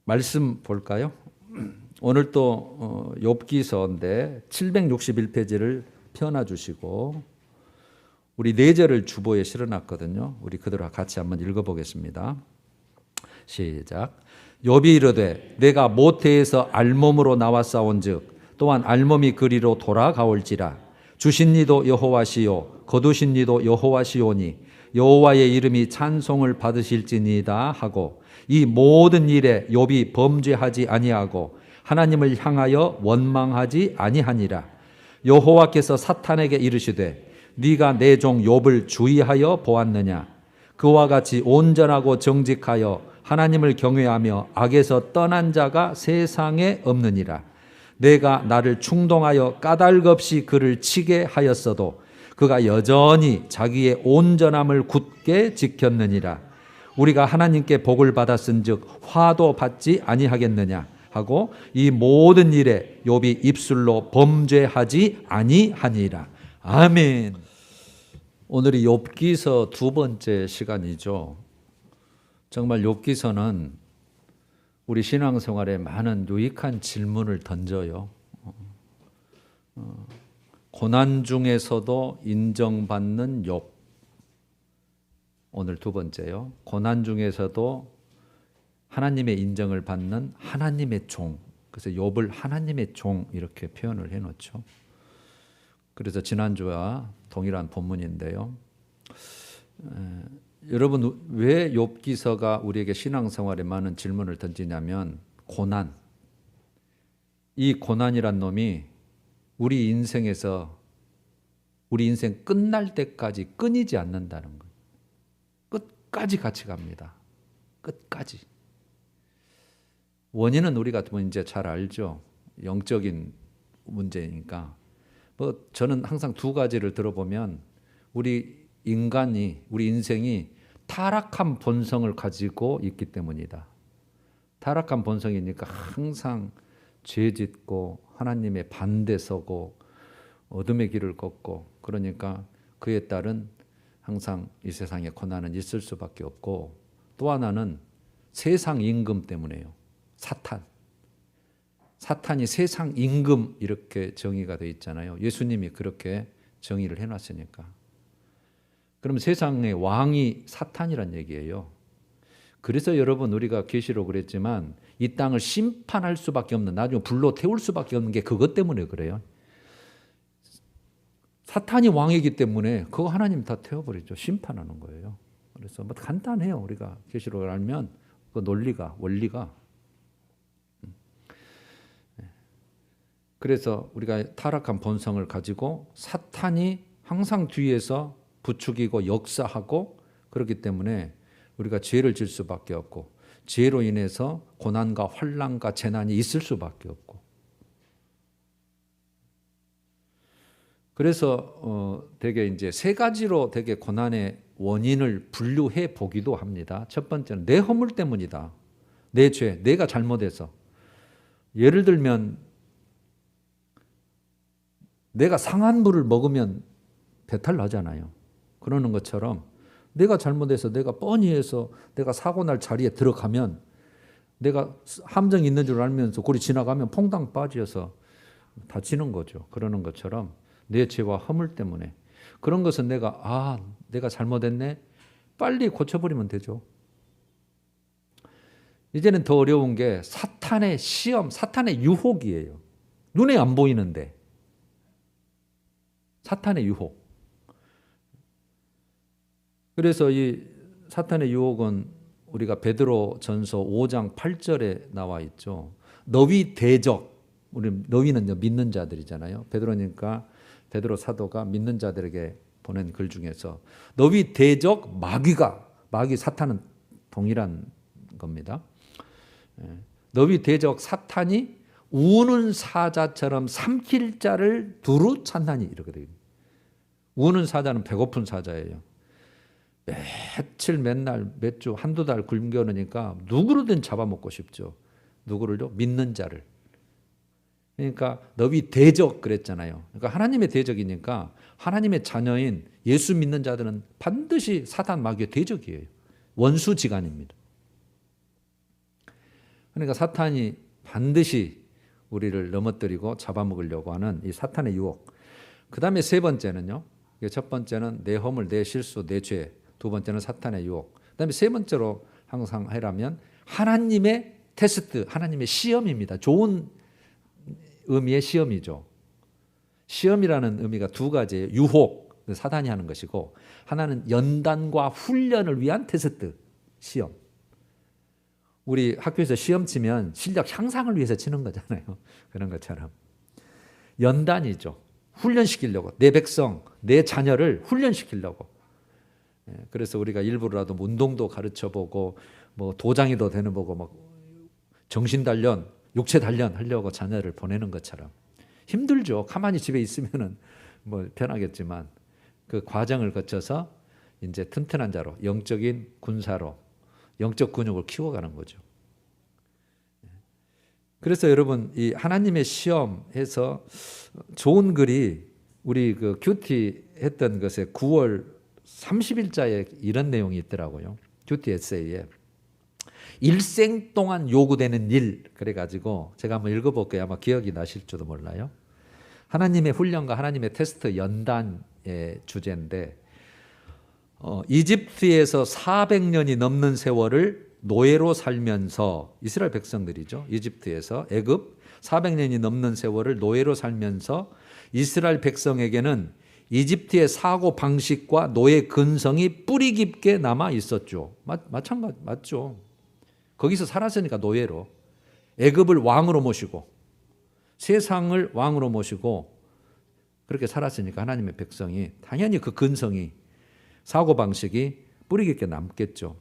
말씀 볼까요? 오늘 또 욥기서인데 761페이지를 펴놔 주시고 우리 4절을 주보에 실어놨거든요. 우리 그대로 같이 한번 읽어보겠습니다. 시작. 욥이 이르되 내가 모태에서 알몸으로 나왔사온즉 또한 알몸이 그리로 돌아가올지라. 주신 이도 여호와시요 거두신 이도 여호와시오니 여호와의 이름이 찬송을 받으실지니이다 하고 이 모든 일에 욥이 범죄하지 아니하고 하나님을 향하여 원망하지 아니하니라. 여호와께서 사탄에게 이르시되 네가 내 종 욥을 주의하여 보았느냐. 그와 같이 온전하고 정직하여 하나님을 경외하며 악에서 떠난 자가 세상에 없느니라. 내가 나를 충동하여 까닭없이 그를 치게 하였어도 그가 여전히 자기의 온전함을 굳게 지켰느니라. 우리가 하나님께 복을 받았은즉 화도 받지 아니하겠느냐 하고 이 모든 일에 욥이 입술로 범죄하지 아니하니라. 아멘. 오늘이 욥기서 2번째 시간이죠. 정말 욥기서는 우리 신앙생활에 많은 유익한 질문을 던져요. 고난 중에서도 인정받는 욥. 오늘 2번째요. 고난 중에서도 하나님의 인정을 받는 하나님의 종. 그래서 욥을 하나님의 종 이렇게 표현을 해놓죠. 그래서 지난주와 동일한 본문인데요. 여러분 왜 욥기서가 우리에게 신앙생활에 많은 질문을 던지냐면 고난. 이 고난이란 놈이 우리 인생에서 우리 인생 끝날 때까지 끊이지 않는다는 거예요. 끝까지 같이 갑니다. 끝까지. 원인은 우리가 이제 잘 알죠. 영적인 문제니까. 저는 항상 2가지를 들어보면 우리 인간이, 우리 인생이 타락한 본성을 가지고 있기 때문이다. 타락한 본성이니까 항상 죄 짓고 하나님의 반대 서고 어둠의 길을 걷고 그러니까 그에 따른 항상 이 세상에 고난은 있을 수밖에 없고 또 하나는 세상 임금 때문에요. 사탄이 세상 임금 이렇게 정의가 되어 있잖아요. 예수님이 그렇게 정의를 해놨으니까. 그럼 세상의 왕이 사탄이란 얘기예요. 그래서 여러분 우리가 계시록 그랬지만 이 땅을 심판할 수밖에 없는 나중에 불로 태울 수밖에 없는 게 그것 때문에 그래요. 사탄이 왕이기 때문에 그거 하나님 다 태워버리죠. 심판하는 거예요. 그래서 간단해요. 우리가 계시록을 알면 그 논리가 원리가. 그래서 우리가 타락한 본성을 가지고 사탄이 항상 뒤에서 부추기고 역사하고 그렇기 때문에 우리가 죄를 질 수밖에 없고 죄로 인해서 고난과 환난과 재난이 있을 수밖에 없고 그래서 되게 이제 3가지로 되게 고난의 원인을 분류해 보기도 합니다. 첫 번째는 내 허물 때문이다. 내 죄, 내가 잘못해서. 예를 들면 내가 상한 물을 먹으면 배탈 나잖아요. 그러는 것처럼 내가 잘못해서 내가 뻔히 해서 내가 사고 날 자리에 들어가면 내가 함정이 있는 줄 알면서 거기 지나가면 퐁당 빠져서 다치는 거죠. 그러는 것처럼 내 죄와 허물 때문에 그런 것은 내가 잘못했네. 빨리 고쳐버리면 되죠. 이제는 더 어려운 게 사탄의 시험, 사탄의 유혹이에요. 눈에 안 보이는데 사탄의 유혹. 그래서 이 사탄의 유혹은 우리가 베드로전서 5장 8절에 나와 있죠. 너희 대적, 우리 너희는 믿는 자들이잖아요. 베드로니까 베드로 사도가 믿는 자들에게 보낸 글 중에서 너희 대적 마귀 사탄은 동일한 겁니다. 너희 대적 사탄이 우는 사자처럼 삼킬 자를 두루 찾나니 이렇게 되거든요. 우는 사자는 배고픈 사자예요. 며칠 맨날 몇 주 한두 달 굶겨놓으니까 누구로든 잡아먹고 싶죠. 누구를요? 믿는 자를. 그러니까 너희 대적 그랬잖아요. 그러니까 하나님의 대적이니까 하나님의 자녀인 예수 믿는 자들은 반드시 사탄 마귀의 대적이에요. 원수지간입니다. 그러니까 사탄이 반드시 우리를 넘어뜨리고 잡아먹으려고 하는 이 사탄의 유혹. 그 다음에 세 번째는요. 첫 번째는 내 허물, 내 실수, 내 죄. 두 번째는 사탄의 유혹. 그 다음에 세 번째로 항상 해라면 하나님의 테스트, 하나님의 시험입니다. 좋은 의미의 시험이죠. 시험이라는 의미가 두 가지예요. 유혹, 사단이 하는 것이고, 하나는 연단과 훈련을 위한 테스트, 시험. 우리 학교에서 시험 치면 실력 향상을 위해서 치는 거잖아요. 그런 것처럼 연단이죠. 훈련시키려고, 내 백성, 내 자녀를 훈련시키려고. 그래서 우리가 일부러라도 운동도 가르쳐보고 뭐 도장이도 되는 보고 막 정신 단련, 육체 단련 하려고 자녀를 보내는 것처럼 힘들죠. 가만히 집에 있으면은 뭐 편하겠지만 그 과정을 거쳐서 이제 튼튼한 자로, 영적인 군사로, 영적 근육을 키워가는 거죠. 그래서 여러분 이 하나님의 시험에서 좋은 글이 우리 그 큐티 했던 것에 9월 30일자에 이런 내용이 있더라고요. 큐티 에세이에 일생 동안 요구되는 일, 그래가지고 제가 한번 읽어볼게요. 아마 기억이 나실지도 몰라요. 하나님의 훈련과 하나님의 테스트 연단의 주제인데 이집트에서 400년이 넘는 세월을 노예로 살면서, 이스라엘 백성들이죠. 이집트에서 애굽 400년이 넘는 세월을 노예로 살면서 이스라엘 백성에게는 이집트의 사고 방식과 노예 근성이 뿌리 깊게 남아 있었죠. 마찬가지 맞죠. 거기서 살았으니까 노예로, 애굽을 왕으로 모시고 세상을 왕으로 모시고 그렇게 살았으니까 하나님의 백성이 당연히 그 근성이, 사고 방식이 뿌리 깊게 남겠죠.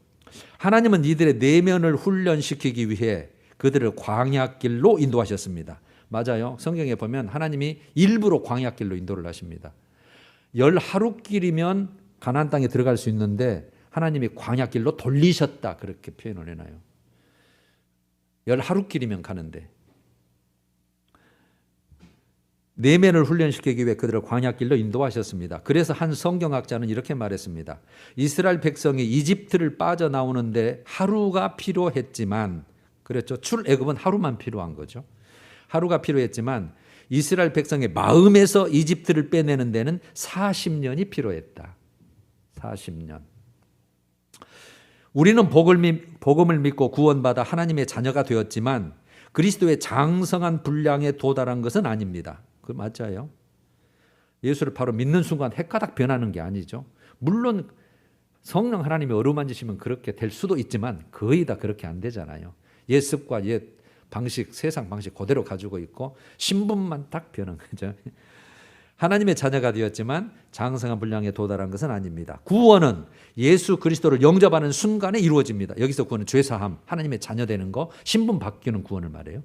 하나님은 이들의 내면을 훈련시키기 위해 그들을 광야길로 인도하셨습니다. 맞아요. 성경에 보면 하나님이 일부러 광야길로 인도를 하십니다. 10하루길이면 가나안 땅에 들어갈 수 있는데 하나님이 광야길로 돌리셨다, 그렇게 표현을 해놔요. 10하루길이면 가는데 내면을 훈련시키기 위해 그들을 광야길로 인도하셨습니다. 그래서 한 성경학자는 이렇게 말했습니다. 이스라엘 백성이 이집트를 빠져나오는데 하루가 필요했지만, 그렇죠. 출애굽은 하루만 필요한 거죠. 하루가 필요했지만 이스라엘 백성의 마음에서 이집트를 빼내는 데는 40년이 필요했다. 40년. 우리는 복음을 믿고 구원받아 하나님의 자녀가 되었지만 그리스도의 장성한 분량에 도달한 것은 아닙니다. 그 맞아요. 예수를 바로 믿는 순간 핵가닥 변하는 게 아니죠. 물론 성령 하나님이 어루만지시면 그렇게 될 수도 있지만 거의 다 그렇게 안 되잖아요. 옛 습관, 옛 방식, 세상 방식 그대로 가지고 있고 신분만 딱 변한 거죠. 하나님의 자녀가 되었지만 장성한 분량에 도달한 것은 아닙니다. 구원은 예수 그리스도를 영접하는 순간에 이루어집니다. 여기서 구원은 죄사함, 하나님의 자녀 되는 거, 신분 바뀌는 구원을 말해요.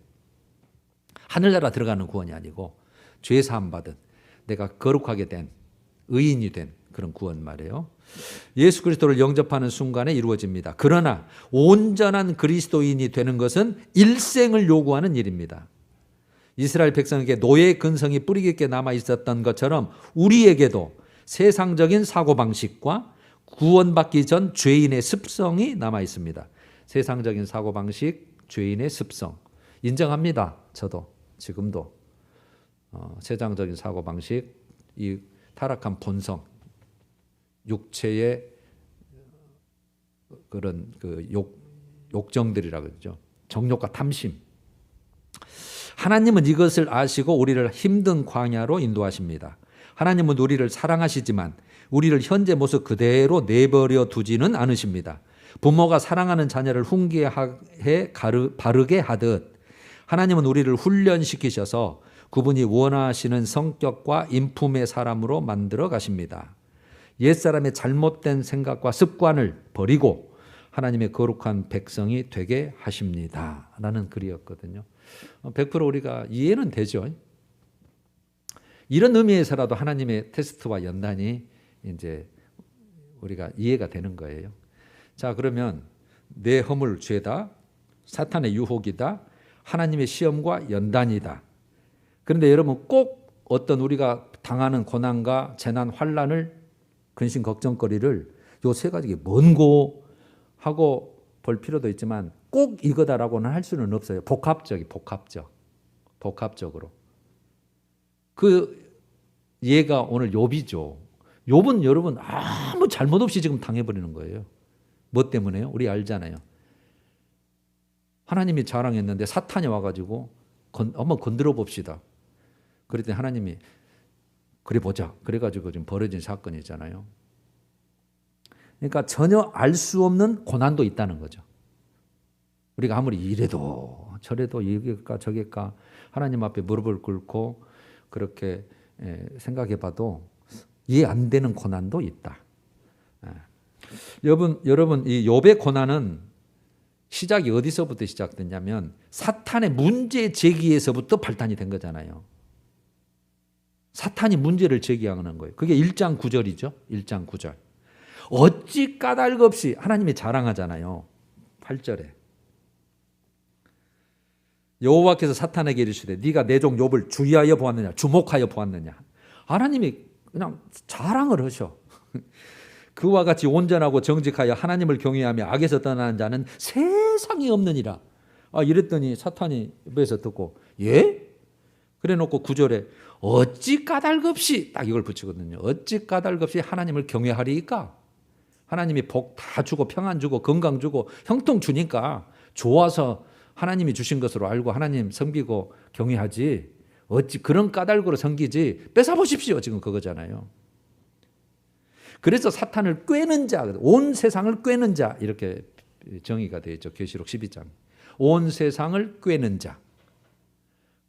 하늘나라 들어가는 구원이 아니고 죄사함 받은, 내가 거룩하게 된, 의인이 된 그런 구원 말이에요. 예수 그리스도를 영접하는 순간에 이루어집니다. 그러나 온전한 그리스도인이 되는 것은 일생을 요구하는 일입니다. 이스라엘 백성에게 노예 근성이 뿌리 깊게 남아 있었던 것처럼 우리에게도 세상적인 사고방식과 구원받기 전 죄인의 습성이 남아 있습니다. 세상적인 사고방식, 죄인의 습성 인정합니다. 저도 지금도 세상적인 사고방식, 이 타락한 본성, 육체의 그런 그 욕정들이라고 그러죠. 정욕과 탐심. 하나님은 이것을 아시고 우리를 힘든 광야로 인도하십니다. 하나님은 우리를 사랑하시지만 우리를 현재 모습 그대로 내버려 두지는 않으십니다. 부모가 사랑하는 자녀를 훈계해 바르게 하듯 하나님은 우리를 훈련시키셔서 그분이 원하시는 성격과 인품의 사람으로 만들어 가십니다. 옛사람의 잘못된 생각과 습관을 버리고 하나님의 거룩한 백성이 되게 하십니다. 라는 글이었거든요. 100% 우리가 이해는 되죠. 이런 의미에서라도 하나님의 테스트와 연단이 이제 우리가 이해가 되는 거예요. 자, 그러면 내 허물 죄다, 사탄의 유혹이다, 하나님의 시험과 연단이다. 그런데 여러분 꼭 어떤 우리가 당하는 고난과 재난, 환난을, 근심, 걱정거리를 요 세 가지가 뭔고 하고 볼 필요도 있지만 꼭 이거다라고는 할 수는 없어요. 복합적으로. 그 얘가 오늘 욥이죠. 욥은 여러분 아무 잘못 없이 지금 당해버리는 거예요. 뭐 때문에요? 우리 알잖아요. 하나님이 자랑했는데 사탄이 와가지고 한번 건드려 봅시다. 그랬더니 하나님이 그래 보자. 그래가지고 지금 벌어진 사건이잖아요. 그러니까 전혀 알 수 없는 고난도 있다는 거죠. 우리가 아무리 이래도 저래도 이게까 저게까 하나님 앞에 무릎을 꿇고 그렇게 생각해 봐도 이해 안 되는 고난도 있다. 여러분 이 욥의 고난은 시작이 어디서부터 시작됐냐면 사탄의 문제 제기에서부터 발단이 된 거잖아요. 사탄이 문제를 제기하는 거예요. 그게 1장 9절이죠. 1장 9절. 어찌 까닭 없이 하나님이 자랑하잖아요. 8절에. 여호와께서 사탄에게 이르시되 네가 내 종 욥을 주의하여 보았느냐 주목하여 보았느냐. 하나님이 그냥 자랑을 하셔. 그와 같이 온전하고 정직하여 하나님을 경외하며 악에서 떠나는 자는 세상에 없느니라. 이랬더니 사탄이 옆에서 듣고 예? 그래 놓고 9절에 어찌 까닭 없이 딱 이걸 붙이거든요. 어찌 까닭 없이 하나님을 경외하리이까. 하나님이 복 다 주고 평안 주고 건강 주고 형통 주니까 좋아서 하나님이 주신 것으로 알고 하나님 섬기고 경외하지 어찌 그런 까닭으로 섬기지 뺏어보십시오. 지금 그거잖아요. 그래서 사탄을 꿰는 자, 온 세상을 꿰는 자 이렇게 정의가 되어 있죠. 계시록 12장. 온 세상을 꿰는 자.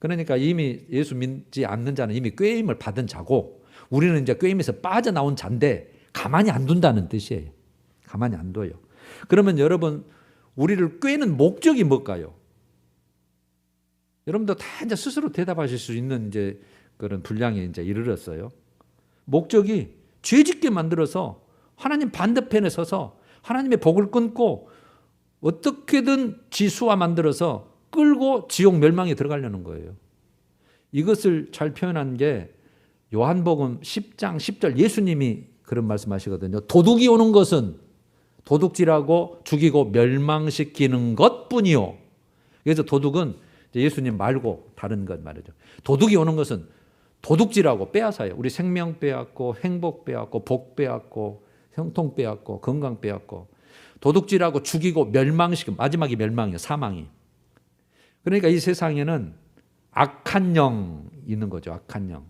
그러니까 이미 예수 믿지 않는 자는 이미 꿰임을 받은 자고 우리는 이제 꿰임에서 빠져나온 자인데 가만히 안 둔다는 뜻이에요. 가만히 안 둬요. 그러면 여러분 우리를 꿰는 목적이 뭘까요? 여러분도 다 이제 스스로 대답하실 수 있는 이제 그런 분량에 이제 이르렀어요. 목적이 죄짓게 만들어서 하나님 반대편에 서서 하나님의 복을 끊고 어떻게든 지수화 만들어서 끌고 지옥 멸망에 들어가려는 거예요. 이것을 잘 표현한 게 요한복음 10장 10절 예수님이 그런 말씀하시거든요. 도둑이 오는 것은 도둑질하고 죽이고 멸망시키는 것뿐이요. 그래서 도둑은 예수님 말고 다른 것 말이죠. 도둑이 오는 것은 도둑질하고 빼앗아요. 우리 생명 빼앗고 행복 빼앗고 복 빼앗고 형통 빼앗고 건강 빼앗고 도둑질하고 죽이고 멸망시키고 마지막이 멸망이에요. 사망이. 그러니까 이 세상에는 악한 영 있는 거죠. 악한 영.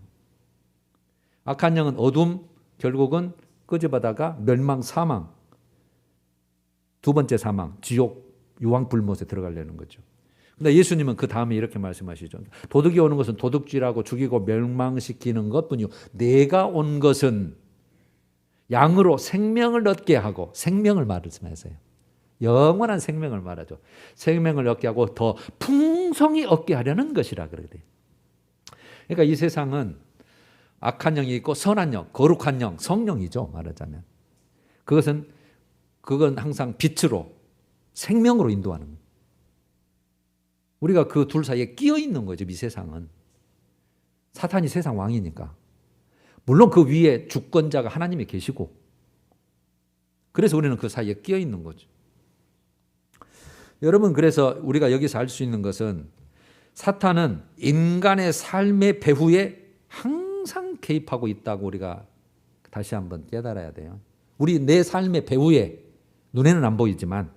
악한 영은 어둠 결국은 끄집어다가 멸망 사망. 두 번째 사망 지옥 유황불못에 들어가려는 거죠. 근데 예수님은 그 다음에 이렇게 말씀하시죠. 도둑이 오는 것은 도둑질하고 죽이고 멸망시키는 것뿐이요. 내가 온 것은 양으로 생명을 얻게 하고 생명을 말씀하세요. 영원한 생명을 말하죠. 생명을 얻게 하고 더 풍성히 얻게 하려는 것이라 그러거든요. 그러니까 이 세상은 악한 영이 있고 선한 영, 거룩한 영, 성령이죠. 말하자면. 그건 항상 빛으로 생명으로 인도하는 거예요. 우리가 그 둘 사이에 끼어 있는 거죠. 이 세상은. 사탄이 세상 왕이니까. 물론 그 위에 주권자가 하나님이 계시고 그래서 우리는 그 사이에 끼어 있는 거죠. 여러분 그래서 우리가 여기서 알 수 있는 것은 사탄은 인간의 삶의 배후에 항상 개입하고 있다고 우리가 다시 한번 깨달아야 돼요. 우리 내 삶의 배후에 눈에는 안 보이지만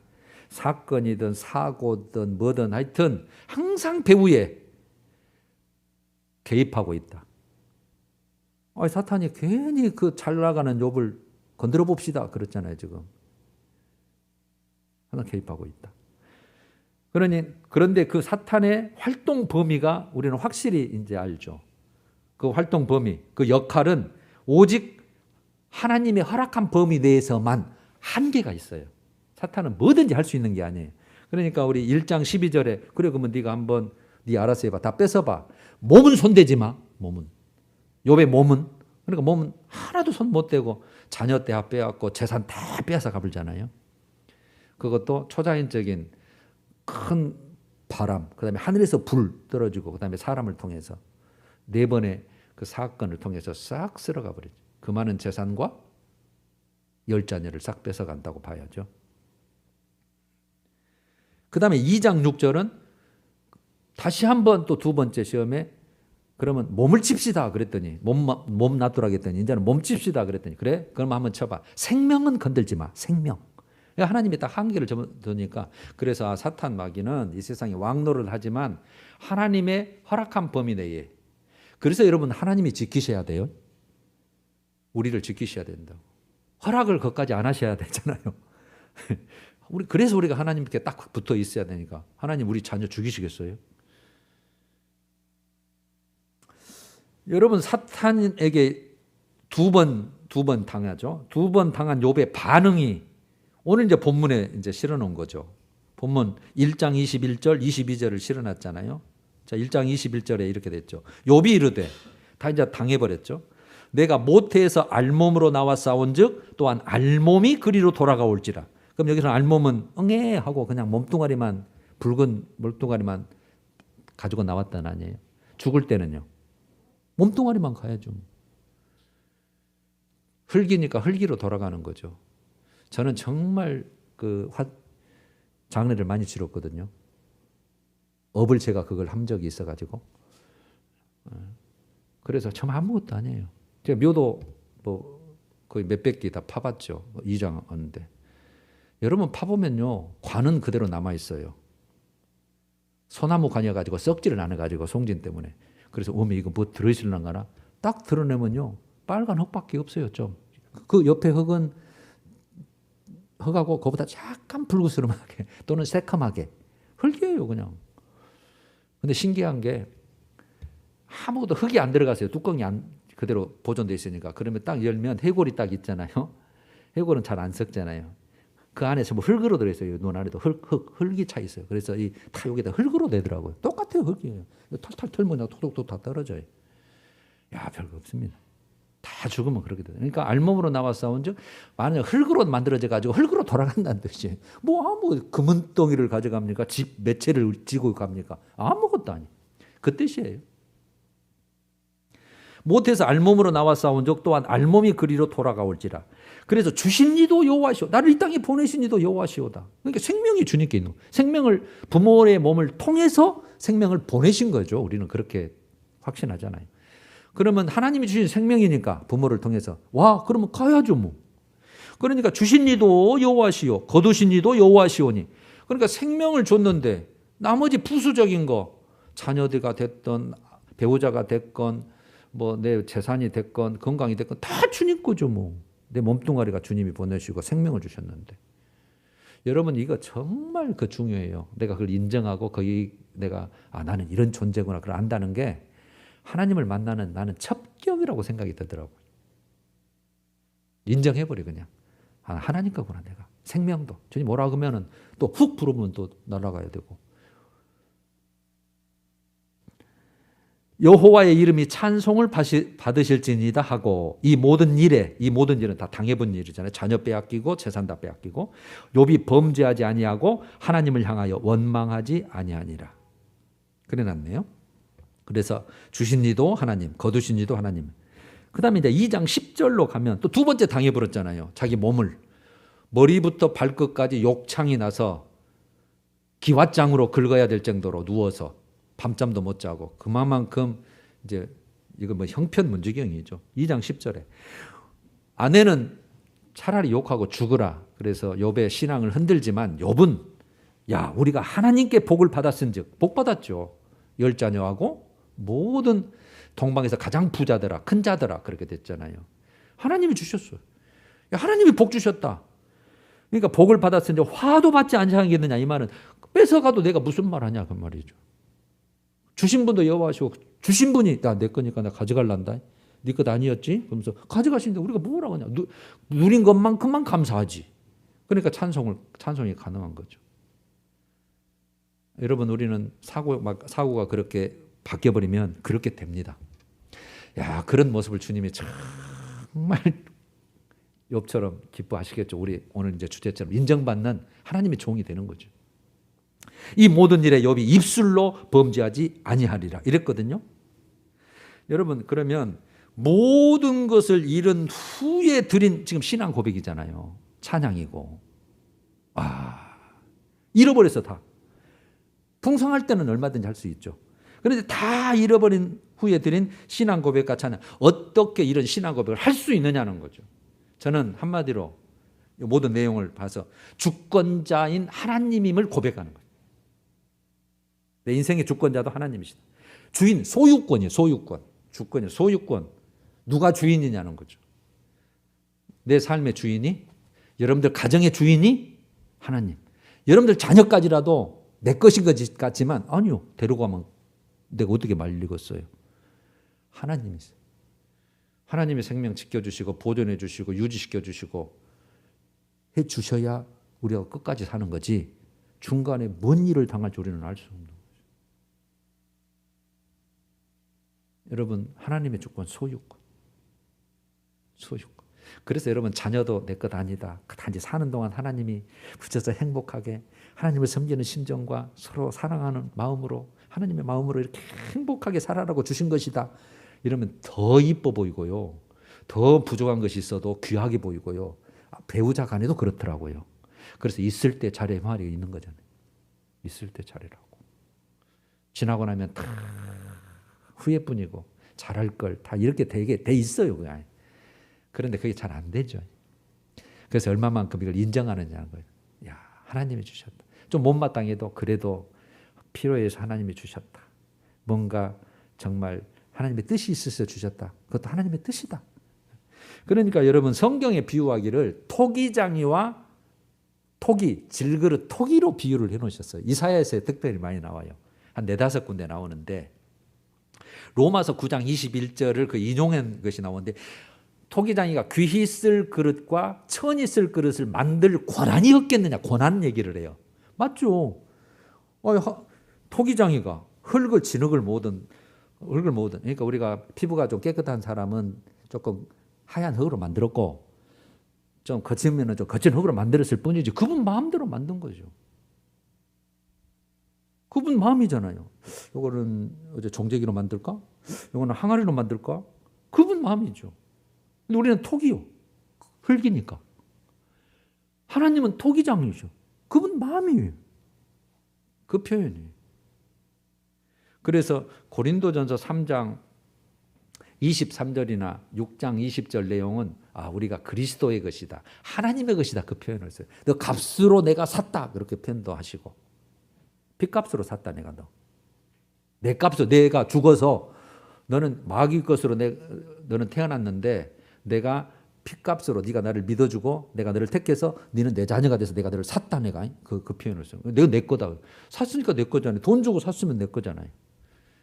사건이든 사고든 뭐든 하여튼 항상 배후에 개입하고 있다. 사탄이 괜히 그 잘 나가는 욥을 건드려 봅시다 그랬잖아요. 지금 항상 개입하고 있다. 그런데 그 사탄의 활동 범위가 우리는 확실히 이제 알죠. 그 활동 범위, 그 역할은 오직 하나님의 허락한 범위 내에서만 한계가 있어요. 사탄은 뭐든지 할 수 있는 게 아니에요. 그러니까 우리 1장 12절에 그래 그러면 네가 한번 네 알아서 해봐. 다 뺏어봐. 몸은 손대지 마. 몸은. 욥의 몸은. 그러니까 몸은 하나도 손 못 대고 자녀 때 빼앗고 재산 다 빼앗아 가버리잖아요. 그것도 초자연적인 큰 바람, 그 다음에 하늘에서 불 떨어지고 그 다음에 사람을 통해서 4번의 그 사건을 통해서 싹 쓸어가 버리죠. 그 많은 재산과 10자녀를 싹 뺏어간다고 봐야죠. 그 다음에 2장 6절은 다시 한번 또 두 번째 시험에 그러면 몸을 칩시다 그랬더니 몸 놔두라 그랬더니 이제는 몸 칩시다 그랬더니 그래? 그럼 한번 쳐봐. 생명은 건들지 마. 생명. 하나님이 딱 한계를 접어두니까 그래서 사탄 마귀는 이 세상에 왕노를 하지만 하나님의 허락한 범위 내에 그래서 여러분 하나님이 지키셔야 돼요. 우리를 지키셔야 된다고. 허락을 그것까지 안 하셔야 되잖아요. 그래서 우리가 하나님께 딱 붙어 있어야 되니까 하나님 우리 자녀 죽이시겠어요? 여러분 사탄에게 두 번 당하죠. 두 번 당한 욥의 반응이 오늘 이제 본문에 이제 실어놓은 거죠. 본문 1장 21절, 22절을 실어놨잖아요. 자, 1장 21절에 이렇게 됐죠. 욥이 이르되 다 이제 당해버렸죠. 내가 모태에서 알몸으로 나와 싸운즉 또한 알몸이 그리로 돌아가올지라. 그럼 여기서 알몸은 응애 하고 그냥 몸뚱아리만 붉은 몸뚱아리만 가지고 나왔다는 아니에요. 죽을 때는요. 몸뚱아리만 가야죠. 흙이니까 흙이로 돌아가는 거죠. 저는 정말 장례를 많이 치렀거든요. 업을 제가 그걸 한 적이 있어가지고. 그래서 참 아무것도 아니에요. 제가 묘도 거의 몇백 개 다 파봤죠. 2장 하는데. 여러분 파보면요. 관은 그대로 남아있어요. 소나무 관이어가지고 썩지를 않아가지고 송진 때문에. 그래서 이거 뭐 들어있을랑가나 딱 드러내면요. 빨간 흙밖에 없어요. 좀. 그 옆에 흙은 흙하고 그보다 약간 붉으스름하게 또는 새카맣게 흙이에요 그냥. 근데 신기한 게 아무것도 흙이 안 들어가세요. 뚜껑이 그대로 보존되어 있으니까. 그러면 딱 열면 해골이 딱 있잖아요. 해골은 잘 안 썩잖아요. 그 안에 전부 흙으로 들어있어요. 눈 안에도 흙이 차 있어요. 그래서 다 여기다 흙으로 내더라고요. 똑같아요. 흙이에요. 털털 털면 톡톡톡 다 떨어져요. 야, 별거 없습니다. 다 죽으면 그렇게 돼요. 그러니까 알몸으로 나와 싸운 즉 만약 흙으로 만들어져 가지고 흙으로 돌아간다는 뜻이에요. 뭐 금은덩이를 가져갑니까? 집 몇 채를 지고 갑니까? 아무것도 아니에요. 그 뜻이에요. 못해서 알몸으로 나와 싸운 적 또한 알몸이 그리로 돌아가올지라. 그래서 주신 이도 여호와시오. 나를 이 땅에 보내신 이도 여호와시오다. 그러니까 생명이 주님께 있는 거예요. 생명을 부모의 몸을 통해서 생명을 보내신 거죠. 우리는 그렇게 확신하잖아요. 그러면 하나님이 주신 생명이니까 부모를 통해서 그러면 가야죠 뭐. 그러니까 주신 이도 여호와시오 거두신 이도 여호와시오니. 그러니까 생명을 줬는데 나머지 부수적인 거 자녀들가 됐던 배우자가 됐건 뭐 내 재산이 됐건 건강이 됐건 다 주님 거죠 뭐. 내 몸뚱아리가 주님이 보내시고 생명을 주셨는데. 여러분 이거 정말 중요해요. 내가 그걸 인정하고 내가 나는 이런 존재구나 그걸 안다는 게 하나님을 만나는 나는 첩경이라고 생각이 들더라고요. 인정해버려 그냥. 하나님 거구나 내가. 생명도. 주님 뭐라 그러면은 또 훅 부르면 또 날아가야 되고. 여호와의 이름이 찬송을 받으실지니이다 하고 이 모든 일은 다 당해본 일이잖아요. 자녀 빼앗기고 재산 다 빼앗기고 욥이 범죄하지 아니하고 하나님을 향하여 원망하지 아니하니라. 그래놨네요. 그래서 주신 이도 하나님, 거두신 이도 하나님. 그 다음에 이제 2장 10절로 가면 또 두 번째 당해버렸잖아요. 자기 몸을 머리부터 발끝까지 욕창이 나서 기왓장으로 긁어야 될 정도로 누워서 밤잠도 못 자고 그만큼 이제 이거 뭐 형편문지경이죠. 2장 10절에 아내는 차라리 욕하고 죽으라. 그래서 욥의 신앙을 흔들지만 욥은 우리가 하나님께 복을 받았은즉 복 받았죠. 10자녀하고 모든 동방에서 가장 부자더라 큰 자더라 그렇게 됐잖아요. 하나님이 주셨어요. 하나님이 복 주셨다. 그러니까 복을 받았은즉 화도 받지 않으시겠느냐 이 말은 뺏어가도 내가 무슨 말 하냐 그 말이죠. 주신 분도 여호와시오. 주신 분이 내 거니까 나 가져갈란다. 네 것 아니었지? 그러면서 가져가시는데 우리가 뭐라고 하냐. 누린 것만큼만 감사하지. 그러니까 찬송이 가능한 거죠. 여러분 우리는 사고가 그렇게 바뀌어버리면 그렇게 됩니다. 그런 모습을 주님이 정말 욥처럼 기뻐하시겠죠. 우리 오늘 이제 주제처럼 인정받는 하나님의 종이 되는 거죠. 이 모든 일에 욥이 입술로 범죄하지 아니하리라 이랬거든요. 여러분 그러면 모든 것을 잃은 후에 드린 지금 신앙 고백이잖아요. 찬양이고 잃어버렸어 다. 풍성할 때는 얼마든지 할 수 있죠. 그런데 다 잃어버린 후에 드린 신앙 고백과 찬양, 어떻게 이런 신앙 고백을 할 수 있느냐는 거죠. 저는 한마디로 모든 내용을 봐서 주권자인 하나님임을 고백하는 거예요. 내 인생의 주권자도 하나님이시다. 주인, 소유권이에요. 소유권. 주권이에요. 소유권. 누가 주인이냐는 거죠. 내 삶의 주인이, 여러분들 가정의 주인이 하나님. 여러분들 자녀까지라도 내 것인 것 같지만 아니요. 데려가면 내가 어떻게 말리겠어요. 하나님이세요. 하나님의 생명 지켜주시고 보존해 주시고 유지시켜 주시고 해 주셔야 우리가 끝까지 사는 거지, 중간에 뭔 일을 당할지 우리는 알 수 없는 거죠. 여러분, 하나님의 주권, 소유권. 소유권. 그래서 여러분, 자녀도 내 것 아니다. 단지 사는 동안 하나님이 붙여서 행복하게 하나님을 섬기는 심정과 서로 사랑하는 마음으로, 하나님의 마음으로 이렇게 행복하게 살아라고 주신 것이다. 이러면 더 이뻐 보이고요. 더 부족한 것이 있어도 귀하게 보이고요. 배우자 간에도 그렇더라고요. 그래서 있을 때 잘해 말이 있는 거잖아요. 있을 때 잘해라고. 지나고 나면 다 후회뿐이고 잘할 걸 다 이렇게 되게 돼 있어요. 그냥. 그런데 그게 잘 안 되죠. 그래서 얼마만큼 이걸 인정하느냐는 거예요. 야, 하나님이 주셨다. 좀 못마땅해도 그래도 필요해서 하나님이 주셨다. 뭔가 정말 하나님의 뜻이 있어서 주셨다. 그것도 하나님의 뜻이다. 그러니까 여러분, 성경에 비유하기를 토기장이와 토기, 질그릇, 토기로 비유를 해놓으셨어요. 이사야에서 특별히 많이 나와요. 한 4-5군데 나오는데 로마서 9장 21절을 그 인용한 것이 나오는데, 토기장이가 귀히 쓸 그릇과 천히 쓸 그릇을 만들 권한이 없겠느냐, 권한 얘기를 해요. 맞죠? 토기장이가 흙을 진흙을 모으든 그러니까 우리가 피부가 좀 깨끗한 사람은 조금 하얀 흙으로 만들었고 좀 거치면은 좀 거친 흙으로 만들었을 뿐이지 그분 마음대로 만든 거죠. 그분 마음이잖아요. 이거는 어제 종재기로 만들까? 이거는 항아리로 만들까? 그분 마음이죠. 근데 우리는 토기요. 흙이니까. 하나님은 토기장이죠. 그분 마음이에요. 그 표현이에요. 그래서 고린도전서 3장 23절이나 6장 20절 내용은 우리가 그리스도의 것이다. 하나님의 것이다. 그 표현을 써요. 너 값으로 내가 샀다. 그렇게 표현도 하시고. 핏값으로 샀다 내가 너. 내 값으로 내가 죽어서 너는 마귀 것으로 너는 태어났는데 내가 핏값으로 네가 나를 믿어주고 내가 너를 택해서 너는 내 자녀가 돼서 내가 너를 샀다. 내가 그 표현을 써요. 내가 내 거다. 샀으니까 내 거잖아요. 돈 주고 샀으면 내 거잖아요.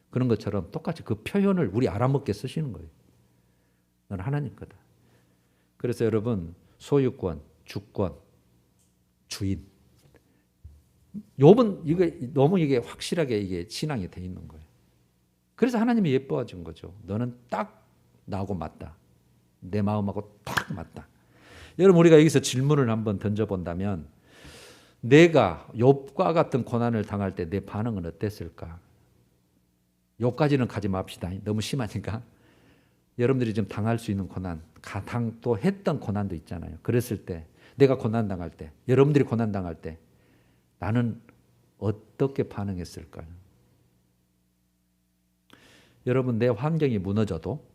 그런 것처럼 똑같이 그 표현을 우리 알아먹게 쓰시는 거예요. 너는 하나님 거다. 그래서 여러분, 소유권, 주권, 주인. 욥은 이게 확실하게 이게 신앙이 돼 있는 거예요. 그래서 하나님이 예뻐진 거죠. 너는 딱 나하고 맞다. 내 마음하고 딱 맞다. 여러분, 우리가 여기서 질문을 한번 던져본다면, 내가 욥과 같은 고난을 당할 때 내 반응은 어땠을까? 욥까지는 가지 맙시다. 너무 심하니까. 여러분들이 좀 당할 수 있는 고난, 또 했던 고난도 있잖아요. 그랬을 때, 내가 고난 당할 때, 여러분들이 고난 당할 때 나는 어떻게 반응했을까요? 여러분, 내 환경이 무너져도,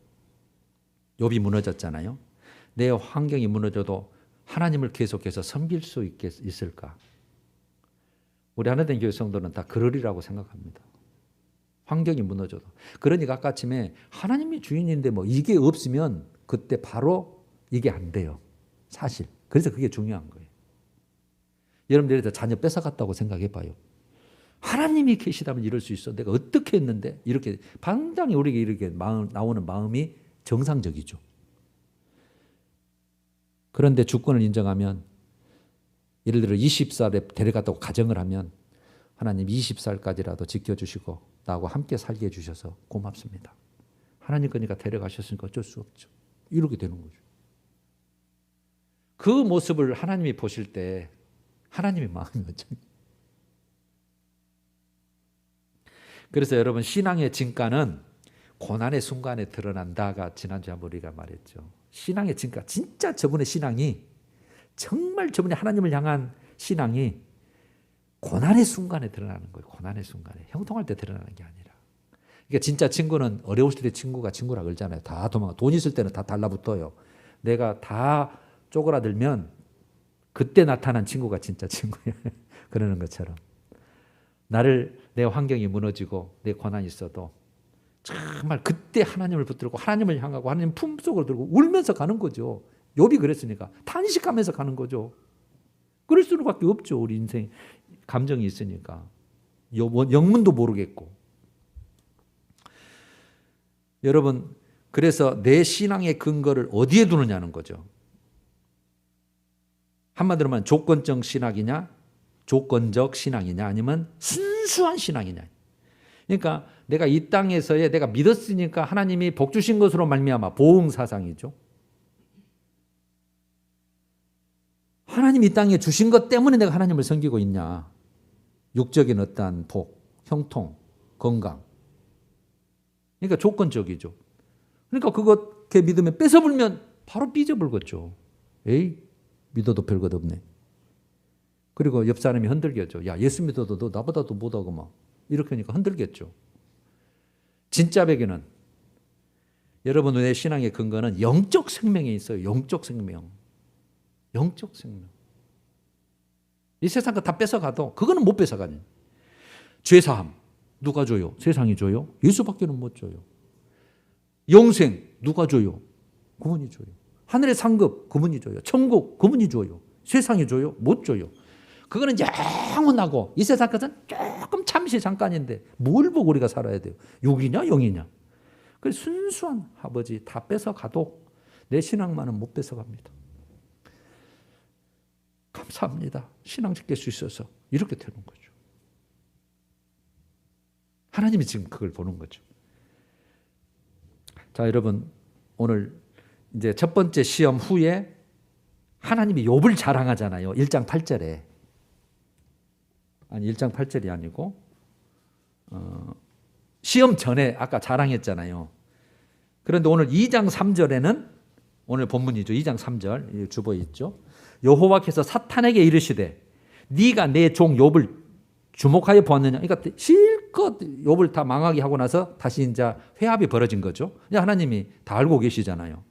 욥이 무너졌잖아요. 내 환경이 무너져도 하나님을 계속해서 섬길 수 있을까? 우리 하나된 교회 성도는 다 그러리라고 생각합니다. 환경이 무너져도. 그러니까 아까 아침에 하나님이 주인인데 뭐 이게 없으면 그때 바로 이게 안 돼요. 사실. 그래서 그게 중요한 거예요. 여러분들이 자녀 뺏어갔다고 생각해 봐요. 하나님이 계시다면 이럴 수 있어. 내가 어떻게 했는데? 이렇게 당장에 우리에게 이렇게 나오는 마음이 정상적이죠. 그런데 주권을 인정하면, 예를 들어 20살에 데려갔다고 가정을 하면 하나님 20살까지라도 지켜주시고 나하고 함께 살게 해주셔서 고맙습니다. 하나님 거니까 데려가셨으니까 어쩔 수 없죠. 이렇게 되는 거죠. 그 모습을 하나님이 보실 때 하나님의 마음이 어쩌. 그래서 여러분, 신앙의 진가는 고난의 순간에 드러난다가 지난주에 한번 우리가 말했죠. 신앙의 진가, 진짜 저분의 신앙이, 정말 저분의 하나님을 향한 신앙이 고난의 순간에 드러나는 거예요. 고난의 순간에. 형통할 때 드러나는 게 아니라. 그러니까 진짜 친구는 어려웠을 때 친구가 친구라 그러잖아요. 다 도망가. 돈 있을 때는 다 달라붙어요. 내가 다 쪼그라들면 그때 나타난 친구가 진짜 친구예요. 그러는 것처럼. 내 환경이 무너지고 내 고난이 있어도 정말 그때 하나님을 붙들고 하나님을 향하고 하나님 품속으로 들고 울면서 가는 거죠. 욥이 그랬으니까 탄식하면서 가는 거죠. 그럴 수밖에 없죠. 우리 인생 감정이 있으니까. 영문도 모르겠고. 여러분, 그래서 내 신앙의 근거를 어디에 두느냐는 거죠. 한마디로 말하면 조건적 신학이냐, 조건적 신앙이냐, 아니면 순수한 신앙이냐. 그러니까 내가 이 땅에서의 내가 믿었으니까 하나님이 복 주신 것으로 말미암아 보응 사상이죠. 하나님이 이 땅에 주신 것 때문에 내가 하나님을 섬기고 있냐. 육적인 어떠한 복, 형통, 건강. 그러니까 조건적이죠. 그러니까 그렇게 믿으면 뺏어불면 바로 삐져불겠죠. 에이, 믿어도 별것 없네. 그리고 옆 사람이 흔들겠죠. 야, 예수 믿어도 너 나보다도 못하고 막 이렇게 하니까 흔들겠죠. 진짜 베개는 여러분 내 신앙의 근거는 영적 생명에 있어요. 영적 생명. 영적 생명. 이 세상 거 다 뺏어가도 그거는 못 뺏어가니. 죄사함 누가 줘요? 세상이 줘요? 예수밖에는 못 줘요. 영생 누가 줘요? 그분이 줘요. 하늘의 상급 그분이 줘요. 천국 그분이 줘요. 세상이 줘요? 못 줘요. 그거는 영원하고 이 세상 것은 조금 잠시 잠깐인데 뭘 보고 우리가 살아야 돼요? 육이냐 영이냐. 그래서 순수한 아버지 다 뺏어가도 내 신앙만은 못 뺏어갑니다. 감사합니다. 신앙 지킬 수 있어서 이렇게 되는 거죠. 하나님이 지금 그걸 보는 거죠. 자, 여러분 오늘 이제 첫 번째 시험 후에 하나님이 욥을 자랑하잖아요. 1장 8절에. 아니 1장 8절이 아니고 시험 전에 아까 자랑했잖아요. 그런데 오늘 2장 3절에는 오늘 본문이죠. 2장 3절 주보에 있죠. 여호와께서 사탄에게 이르시되 네가 내 종 욥을 주목하여 보았느냐. 그러니까 실컷 욥을 다 망하게 하고 나서 다시 이제 회합이 벌어진 거죠. 하나님이 다 알고 계시잖아요.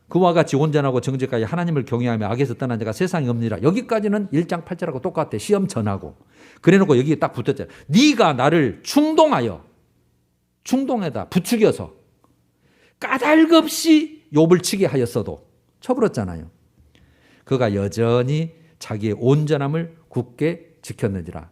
그와 같이 온전하고 정직하게 하나님을 경외하며 악에서 떠난 자가 세상에 없느니라. 여기까지는 1장 8절하고 똑같아. 시험 전하고. 그래놓고 여기에 딱 붙었잖아요. 네가 나를 충동에다 부추겨서 까닭없이 욥을 치게 하였어도 쳐버렸잖아요. 그가 여전히 자기의 온전함을 굳게 지켰느니라.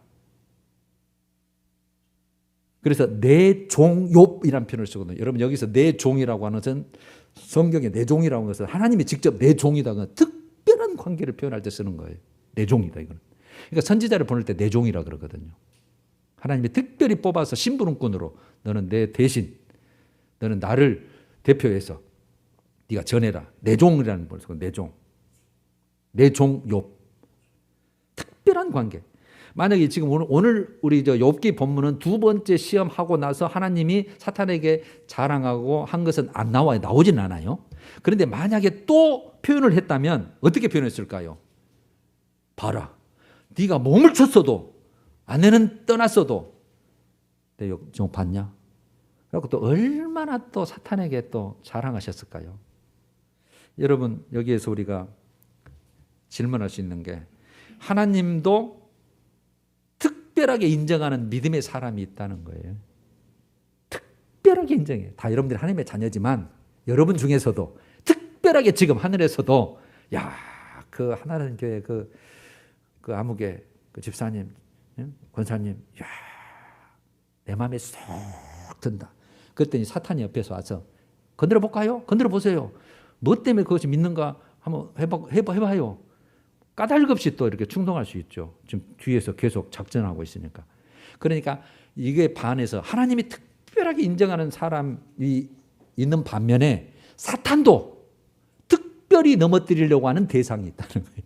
그래서 내 종 욥이라는 표현을 쓰거든요. 여러분 여기서 내 종이라고 하는 것은 성경에 내 종이라고 하는 것은 하나님이 직접 내 종이다. 특별한 관계를 표현할 때 쓰는 거예요. 내 종이다 이거는. 그러니까 선지자를 보낼 때 내 종이라 그러거든요. 하나님이 특별히 뽑아서 심부름꾼으로 너는 내 대신 너는 나를 대표해서 네가 전해라. 내 종이라는 걸 쓰고 내 종. 내 종 욥. 특별한 관계. 만약에 지금 오늘 우리 욥기 본문은 두 번째 시험하고 나서 하나님이 사탄에게 자랑하고 한 것은 안 나와요. 나오진 않아요. 그런데 만약에 또 표현을 했다면 어떻게 표현했을까요? 봐라. 네가 몸을 쳤어도 아내는 떠났어도 내 종 봤냐? 그리고 또 얼마나 또 사탄에게 또 자랑하셨을까요? 여러분 여기에서 우리가 질문할 수 있는 게 하나님도 특별하게 인정하는 믿음의 사람이 있다는 거예요. 특별하게 인정해요. 다 여러분들이 하나님의 자녀지만 여러분 중에서도 특별하게 지금 하늘에서도 야, 그 하나님 교회 그 아무개 그 집사님, 권사님, 야, 내 마음에 쏙 든다. 그랬더니 사탄이 옆에서 와서 건드려 볼까요? 건드려 보세요. 뭐 때문에 그것이 믿는가 한번 해봐요. 까닭없이 또 이렇게 충동할 수 있죠. 지금 뒤에서 계속 작전하고 있으니까. 그러니까 이게 반해서 하나님이 특별하게 인정하는 사람이 있는 반면에 사탄도 특별히 넘어뜨리려고 하는 대상이 있다는 거예요.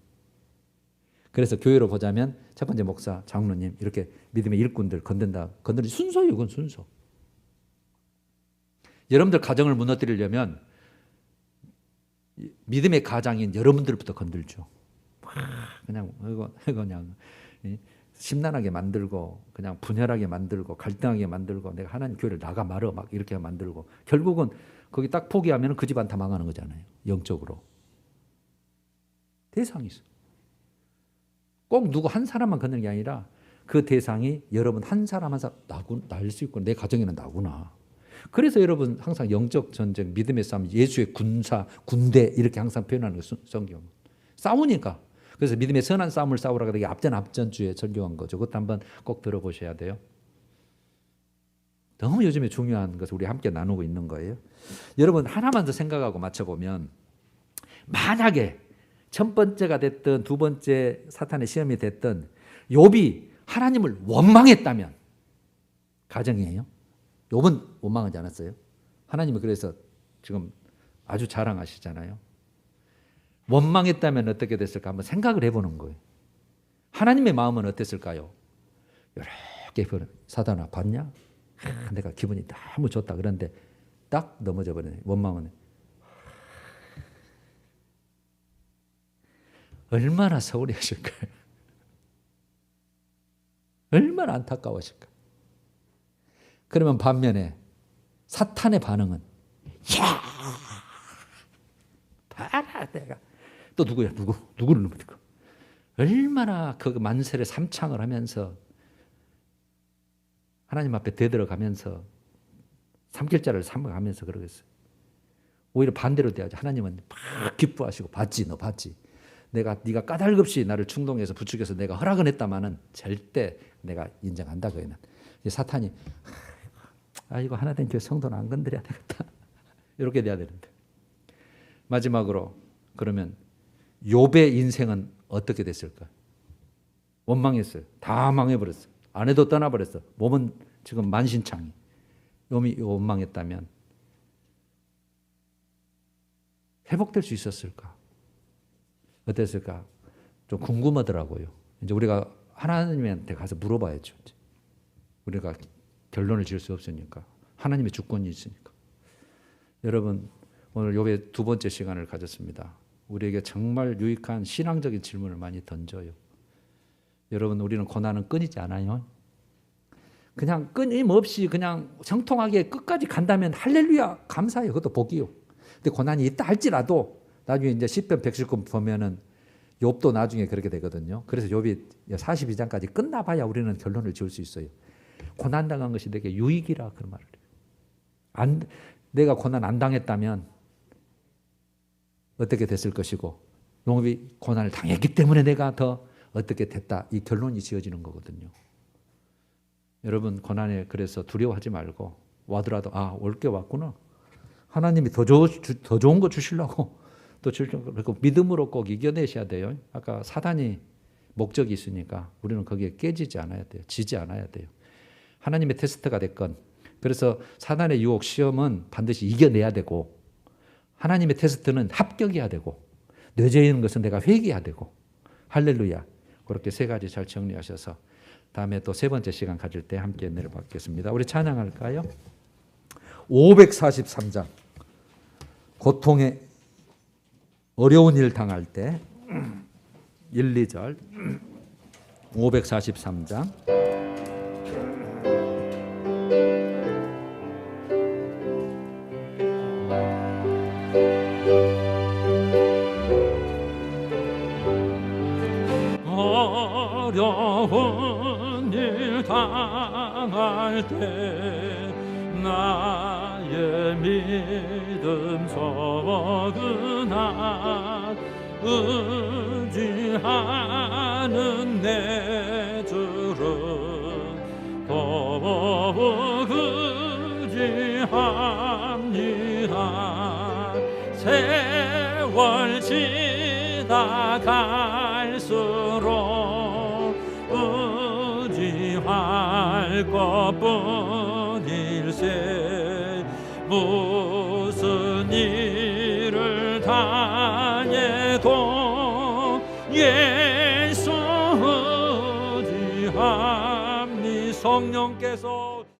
그래서 교회로 보자면 첫 번째 목사, 장로님 이렇게 믿음의 일꾼들 건든다. 건드리 순서예요. 그건 순서. 여러분들 가정을 무너뜨리려면 믿음의 가장인 여러분들부터 건들죠. 그냥 이거 그냥 심란하게 만들고 그냥 분열하게 만들고 갈등하게 만들고 내가 하나님 교회를 나가 말어 막 이렇게 만들고 결국은 거기 딱 포기하면 그 집안 다 망하는 거잖아요. 영적으로. 대상이 있어. 꼭 누구 한 사람만 걷는 게 아니라 그 대상이 여러분 한 사람 한 사람 나일 수 있고 내 가정에는 나구나. 그래서 여러분 항상 영적 전쟁, 믿음의 싸움, 예수의 군대 이렇게 항상 표현하는 거예요. 성경. 싸우니까. 그래서 믿음의 선한 싸움을 싸우라고 되게 앞전주에 설교한 거죠. 그것도 한번 꼭 들어보셔야 돼요. 너무 요즘에 중요한 것을 우리 함께 나누고 있는 거예요. 여러분 하나만 더 생각하고 맞춰보면 만약에 첫 번째가 됐든 두 번째 사탄의 시험이 됐든 욥이 하나님을 원망했다면 가정이에요. 욥은 원망하지 않았어요. 하나님이 그래서 지금 아주 자랑하시잖아요. 원망했다면 어떻게 됐을까 한번 생각을 해보는 거예요. 하나님의 마음은 어땠을까요? 이렇게 사단아 봤냐? 내가 기분이 너무 좋다. 그런데 딱 넘어져 버리네. 원망은 얼마나 서운해 하실까요? 얼마나 안타까워하실까? 그러면 반면에 사탄의 반응은 야 봐라 내가 또 누구야 누구를 넘어뜨고 얼마나 그 만세를 삼창을 하면서 하나님 앞에 되들어가면서 삼킬자를 삼아가면서 그러겠어요. 오히려 반대로 돼야죠. 하나님은 막 기뻐하시고 봤지 너 봤지 네가 까닭없이 나를 충동해서 부추겨서 내가 허락은 했다마는 절대 내가 인정한다. 그에는 사탄이 이거 하나된 교회 성도는 안 건드려야 되겠다. 이렇게 돼야 되는데 마지막으로 그러면 욥의 인생은 어떻게 됐을까? 원망했어요. 다 망해버렸어. 아내도 떠나버렸어. 몸은 지금 만신창이. 욥이 원망했다면 회복될 수 있었을까? 어땠을까? 좀 궁금하더라고요. 이제 우리가 하나님한테 가서 물어봐야죠. 우리가 결론을 지을 수 없으니까. 하나님의 주권이 있으니까. 여러분, 오늘 욥의 두 번째 시간을 가졌습니다. 우리에게 정말 유익한 신앙적인 질문을 많이 던져요. 여러분, 우리는 고난은 끊이지 않아요. 그냥 끊임없이 그냥 정통하게 끝까지 간다면 할렐루야 감사해요. 그것도 복이요. 근데 고난이 있다 할지라도 나중에 이제 시편 119편 보면은 욥도 나중에 그렇게 되거든요. 그래서 욥이 42장까지 끝나봐야 우리는 결론을 지을 수 있어요. 고난당한 것이 내게 유익이라 그런 말을 해요. 내가 고난 안 당했다면 어떻게 됐을 것이고 욥이 고난을 당했기 때문에 내가 더 어떻게 됐다. 이 결론이 지어지는 거거든요. 여러분 고난에 그래서 두려워하지 말고 와더라도 올 게 왔구나. 하나님이 더 좋은 거 주시려고 또 그리고 믿음으로 꼭 이겨내셔야 돼요. 아까 사단이 목적이 있으니까 우리는 거기에 깨지지 않아야 돼요. 지지 않아야 돼요. 하나님의 테스트가 됐건 그래서 사단의 유혹 시험은 반드시 이겨내야 되고 하나님의 테스트는 합격해야 되고 뇌재에 있는 것은 내가 회개해야 되고 할렐루야. 그렇게 세 가지 잘 정리하셔서 다음에 또 세 번째 시간 가질 때 함께 은혜를 받겠습니다. 우리 찬양할까요? 543장 고통의 어려운 일 당할 때 1, 2절 543장 어려운 일 당할 때 나의 믿음 서그나 의지하는 내 주를 더욱 의지합니다. 세월 지나갈수록 의지할 것뿐일세. 무슨 일을 당해도 예수 의지합니. 성령께서